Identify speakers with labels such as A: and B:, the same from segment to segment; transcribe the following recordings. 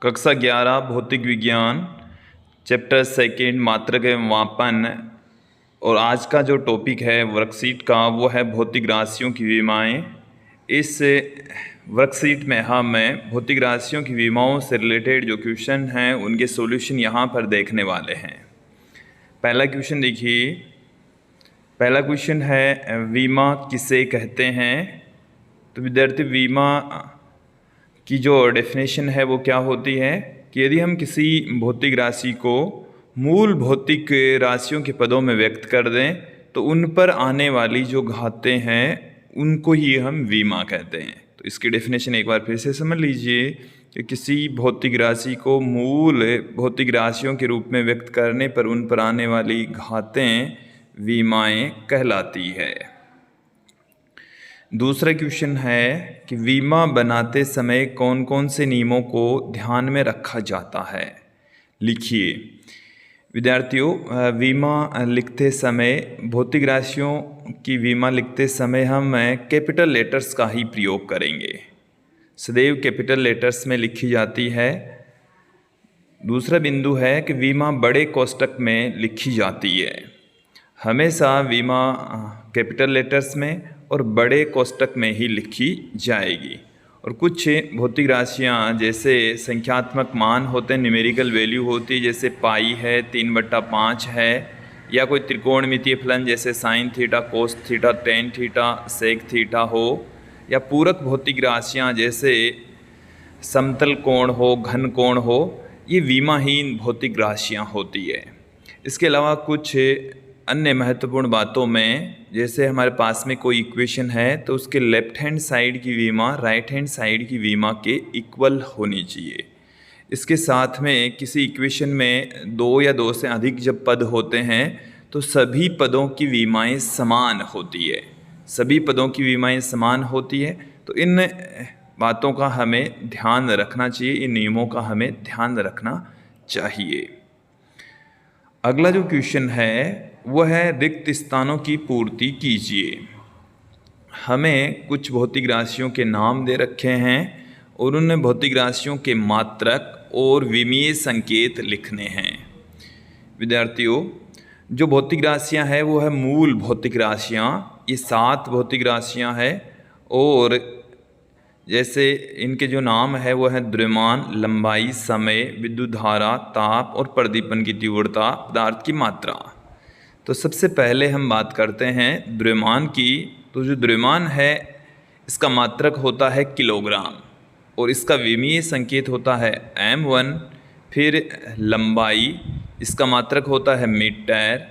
A: कक्षा 11 भौतिक विज्ञान चैप्टर सेकेंड मात्रक एवं मापन। और आज का जो टॉपिक है वर्कशीट का वो है भौतिक राशियों की विमाएँ। इस वर्कशीट में हम भौतिक राशियों की विमाओं से रिलेटेड जो क्वेश्चन हैं उनके सॉल्यूशन यहाँ पर देखने वाले हैं। पहला क्वेश्चन देखिए। पहला क्वेश्चन है विमा किसे कहते हैं। तो विद्यार्थी विमा की जो डेफिनेशन है वो क्या होती है कि यदि हम किसी भौतिक राशि को मूल भौतिक राशियों के पदों में व्यक्त कर दें तो उन पर आने वाली जो घातें हैं उनको ही हम विमा कहते हैं। तो इसकी डेफिनेशन एक बार फिर से समझ लीजिए कि किसी भौतिक राशि को मूल भौतिक राशियों के रूप में व्यक्त करने पर उन पर आने वाली घातें विमाएँ कहलाती है। दूसरा क्वेश्चन है कि विमा बनाते समय कौन कौन से नियमों को ध्यान में रखा जाता है। लिखिए विद्यार्थियों, विमा लिखते समय भौतिक राशियों की विमा लिखते समय हम कैपिटल लेटर्स का ही प्रयोग करेंगे। सदैव कैपिटल लेटर्स में लिखी जाती है। दूसरा बिंदु है कि विमा बड़े कोष्टक में लिखी जाती है। हमेशा विमा कैपिटल लेटर्स में और बड़े कोष्टक में ही लिखी जाएगी। और कुछ भौतिक राशियाँ जैसे संख्यात्मक मान होते हैं, न्यूमेरिकल वैल्यू होती है, जैसे पाई है, 3/5 है, या कोई त्रिकोणमितीय फलन जैसे sine theta, cos theta, tan theta, sec theta हो, या पूरक भौतिक राशियाँ जैसे समतल कोण हो, घन कोण हो, ये विमाहीन भौतिक राशियाँ होती है। इसके अलावा कुछ अन्य महत्वपूर्ण बातों में जैसे हमारे पास में कोई इक्वेशन है तो उसके लेफ्ट हैंड साइड की विमा राइट हैंड साइड की विमा के इक्वल होनी चाहिए। इसके साथ में किसी इक्वेशन में दो या दो से अधिक जब पद होते हैं तो सभी पदों की विमाएँ समान होती है। सभी पदों की विमाएँ समान होती है। तो इन बातों का हमें ध्यान रखना चाहिए, इन नियमों का हमें ध्यान रखना चाहिए। अगला जो क्वेश्चन है वह है रिक्त स्थानों की पूर्ति कीजिए। हमें कुछ भौतिक राशियों के नाम दे रखे हैं और उन भौतिक राशियों के मात्रक और विमीय संकेत लिखने हैं। विद्यार्थियों, जो भौतिक राशियां हैं वो है मूल भौतिक राशियां। ये 7 भौतिक राशियां हैं और जैसे इनके जो नाम है वो है द्रव्यमान, लंबाई, समय, विद्युत धारा, ताप और प्रदीपन की तीव्रता, पदार्थ की मात्रा। तो सबसे पहले हम बात करते हैं द्रव्यमान की। तो जो द्रव्यमान है इसका मात्रक होता है किलोग्राम और इसका विमीय संकेत होता है m1। फिर लंबाई, इसका मात्रक होता है मीटर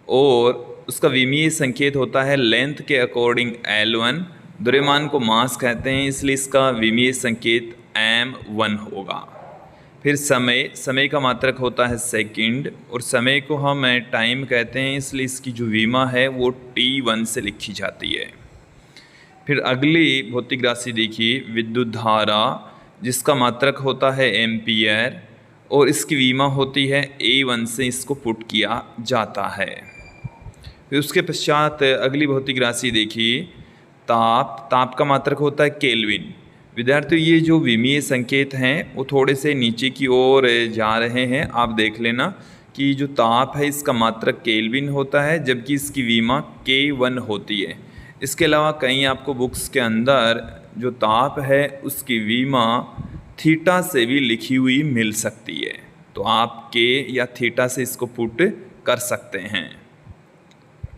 A: और उसका विमीय संकेत होता है लेंथ के अकॉर्डिंग L1। द्रव्यमान को मास कहते हैं इसलिए इसका विमीय संकेत m1 होगा। फिर समय का मात्रक होता है सेकंड और समय को हम टाइम कहते हैं इसलिए इसकी जो विमा है वो T1 से लिखी जाती है। फिर अगली भौतिक राशि देखिए विद्युत धारा, जिसका मात्रक होता है एम्पियर और इसकी विमा होती है A1 से इसको पुट किया जाता है। फिर उसके पश्चात अगली भौतिक राशि देखिए ताप का मात्रक होता है केल्विन। विद्यार्थियों, ये जो विमीय संकेत हैं वो थोड़े से नीचे की ओर जा रहे हैं। आप देख लेना कि जो ताप है इसका मात्रक केल्विन होता है जबकि इसकी विमा K1 होती है। इसके अलावा कहीं आपको बुक्स के अंदर जो ताप है उसकी विमा थीटा से भी लिखी हुई मिल सकती है। तो आप K या थीटा से इसको पुट कर सकते हैं।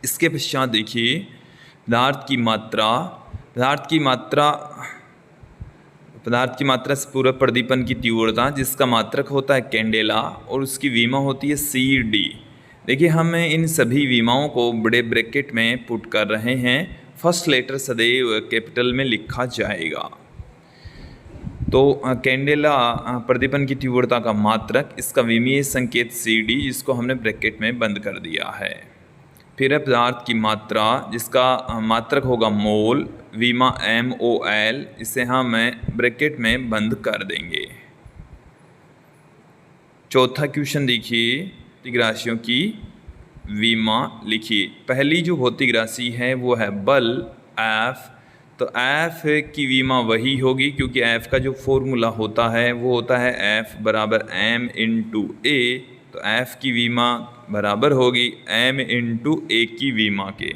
A: इसके पश्चात देखिए पदार्थ की मात्रा से पूरा प्रदीपन की तीव्रता, जिसका मात्रक होता है कैंडेला और उसकी विमा होती है CD। देखिए हम इन सभी विमाओं को बड़े ब्रैकेट में पुट कर रहे हैं। फर्स्ट लेटर सदैव कैपिटल में लिखा जाएगा। तो कैंडेला प्रदीपन की तीव्रता का मात्रक, इसका विमीय संकेत CD, जिसको हमने ब्रैकेट में बंद कर दिया है। फिर है पदार्थ की मात्रा, जिसका मात्रक होगा मोल, विमा MOL, इसे हम ब्रैकेट में बंद कर देंगे। चौथा क्वेश्चन देखिए भौतिक राशियों की विमा लिखिए। पहली जो भौतिक राशि है वो है बल F, तो एफ की वीमा वही होगी, क्योंकि एफ का जो फॉर्मूला होता है वो होता है एफ बराबर एम इंटू ए। तो एफ की वीमा बराबर होगी एम इंटू ए की वीमा के।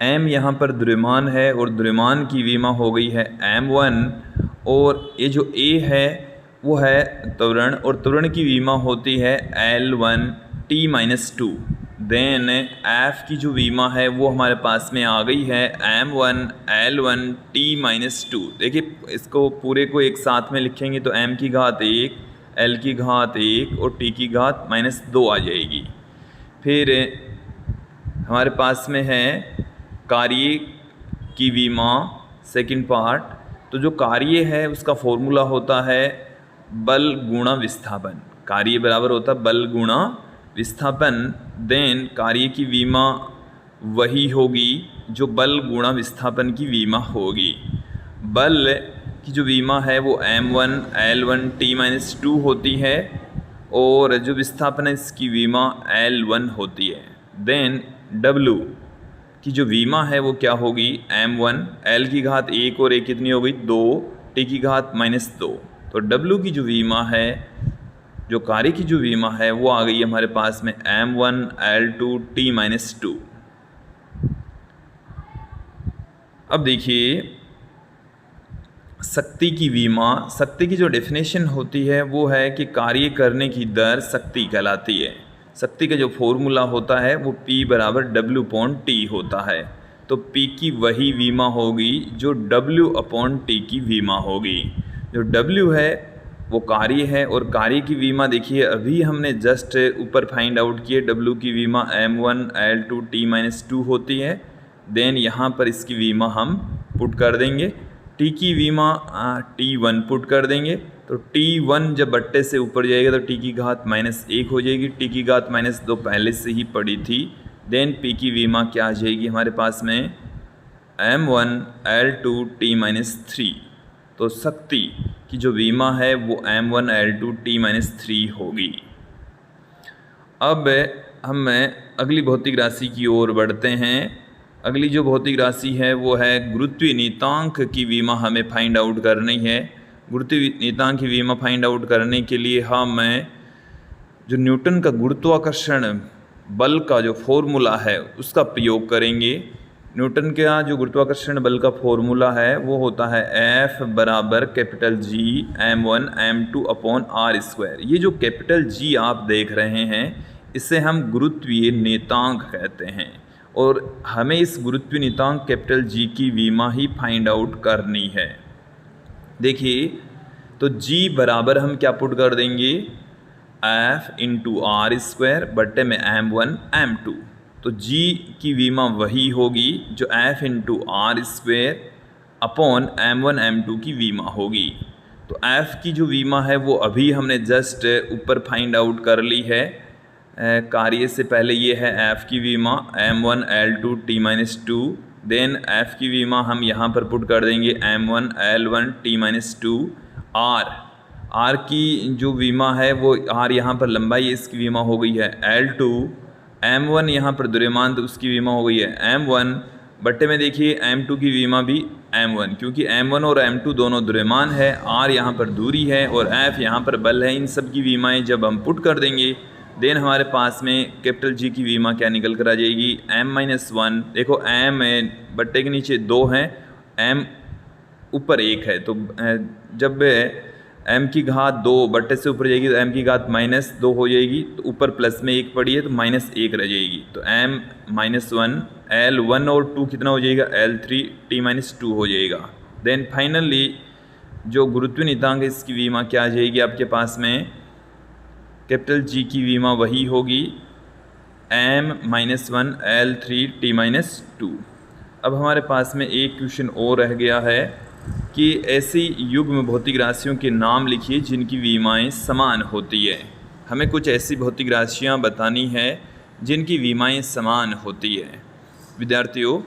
A: एम यहाँ पर द्रव्यमान है और द्रव्यमान की वीमा हो गई है m1, और ये जो ए है वो है त्वरण, और त्वरण की वीमा होती है L1T-2। देन एफ की जो वीमा है वो हमारे पास में आ गई है m1 L1T-2। देखिए इसको पूरे को एक साथ में लिखेंगे तो m की घात 1, L की घात 1 और T की घात -2 आ जाएगी। फिर हमारे पास में है कार्य की वीमा सेकंड पार्ट। तो जो कार्य है उसका फॉर्मूला होता है बल गुणा विस्थापन। कार्य बराबर होता है बल गुणा विस्थापन। देन कार्य की वीमा वही होगी जो बल गुणा विस्थापन की वीमा होगी। बल की जो वीमा है वो m1 L1T-2 होती है, और जो विस्थापन है इसकी वीमा L1 होती है। देन W की जो वीमा है वो क्या होगी m1, L की घात 1 और 1 कितनी हो गई 2, T की घात -2। तो W की जो वीमा है, जो कार्य की जो वीमा है वो आ गई हमारे पास में m1 L2T-2। अब देखिए शक्ति की वीमा। शक्ति की जो डेफिनेशन होती है वो है कि कार्य करने की दर शक्ति कहलाती है। शक्ति का जो फॉर्मूला होता है वो P बराबर W/T होता है। तो P की वही वीमा होगी जो W/T की वीमा होगी। जो W है वो कार्य है, और कार्य की वीमा देखिए अभी हमने जस्ट ऊपर फाइंड आउट किए। W की वीमा m1 L2T-2 होती है। देन यहाँ पर इसकी वीमा हम पुट कर देंगे। T की वीमा T1 पुट कर देंगे। तो T1 जब बट्टे से ऊपर जाएगा तो T की घात -1 हो जाएगी। T की घात -2 पहले से ही पड़ी थी। देन P की वीमा क्या आ जाएगी हमारे पास में m1 L2T-3। तो शक्ति की जो वीमा है वो m1 L2T-3 होगी। अब हम अगली भौतिक राशि की ओर बढ़ते हैं। अगली जो भौतिक राशि है वो है गुरुत्वीय नियतांक की वीमा हमें फाइंड आउट करनी है। गुरुत्वीय नियतांक की वीमा फाइंड आउट करने के लिए हम जो न्यूटन का गुरुत्वाकर्षण बल का जो फॉर्मूला है उसका प्रयोग करेंगे। न्यूटन का जो गुरुत्वाकर्षण बल का फॉर्मूला है वो होता है F बराबर G m1 m2/r²। ये जो G आप देख रहे हैं इसे हम गुरुत्वीय नियतांक कहते हैं, और हमें इस गुरुत्वीय नियतांक G की वीमा ही फाइंड आउट करनी है। देखिए तो G बराबर हम क्या पुट कर देंगे F इंटू r² बट्टे में m1 m2। तो G की वीमा वही होगी जो F into r² upon m1 m2 की वीमा होगी। तो F की जो वीमा है वो अभी हमने जस्ट ऊपर फाइंड आउट कर ली है। कार्य से पहले ये है F की वीमा m1 L2T-2। देन F की वीमा हम यहाँ पर पुट कर देंगे m1 L1T-2। R की जो वीमा है वो R यहाँ पर लंबाई इसकी वीमा हो गई है L2। m1 यहाँ पर द्रव्यमान तो उसकी वीमा हो गई है m1 बट्टे में देखिए m2 की वीमा भी m1, क्योंकि m1 और m2 दोनों द्रव्यमान है। R यहाँ पर दूरी है और F यहाँ पर बल है। इन सब की वीमाएँ जब हम पुट कर देंगे देन हमारे पास में G की वीमा क्या निकल कर आ जाएगी m-1। देखो m बट्टे के नीचे 2 हैं, m ऊपर 1 है। तो जब m की घात 2 बट्टे से ऊपर जाएगी तो m की घात -2 हो जाएगी। तो ऊपर प्लस में 1 पड़ी है तो -1 रह जाएगी। तो m-1 L1 और 2 कितना हो जाएगा L3T-2 हो जाएगा। देन फाइनली जो गुरुत्वीय नियतांक है इसकी वीमा क्या आ जाएगी आपके पास में G की वीमा वही होगी m-1 L3T-2। अब हमारे पास में एक क्वेश्चन और रह गया है कि ऐसी युग्म भौतिक राशियों के नाम लिखिए जिनकी वीमाएं समान होती है। हमें कुछ ऐसी भौतिक राशियां बतानी है जिनकी वीमाएं समान होती है। विद्यार्थियों,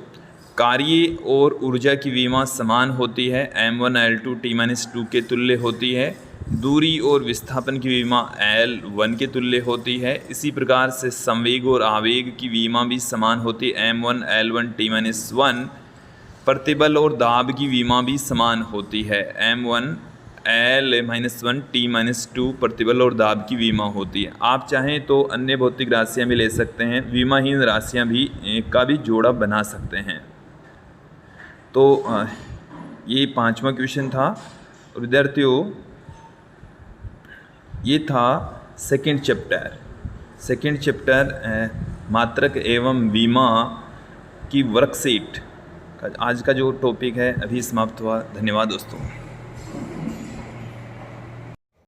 A: कार्य और ऊर्जा की वीमा समान होती है, m1 L2T-2 के तुल्य होती है। दूरी और विस्थापन की वीमा L1 के तुल्य होती है। इसी प्रकार से संवेग और आवेग की वीमा भी समान होती है, m1 L1T-1। प्रतिबल और दाब की विमा भी समान होती है। M1 L-1 T-2 प्रतिबल और दाब की विमा होती है। आप चाहें तो अन्य भौतिक राशियाँ भी ले सकते हैं, विमाहीन राशियाँ भी का भी जोड़ा बना सकते हैं। तो ये 5वां क्वेश्चन था। विद्यार्थियों, ये था सेकंड चैप्टर मात्रक एवं विमा की वर्कशीट। आज का जो टॉपिक है अभी समाप्त हुआ। धन्यवाद दोस्तों।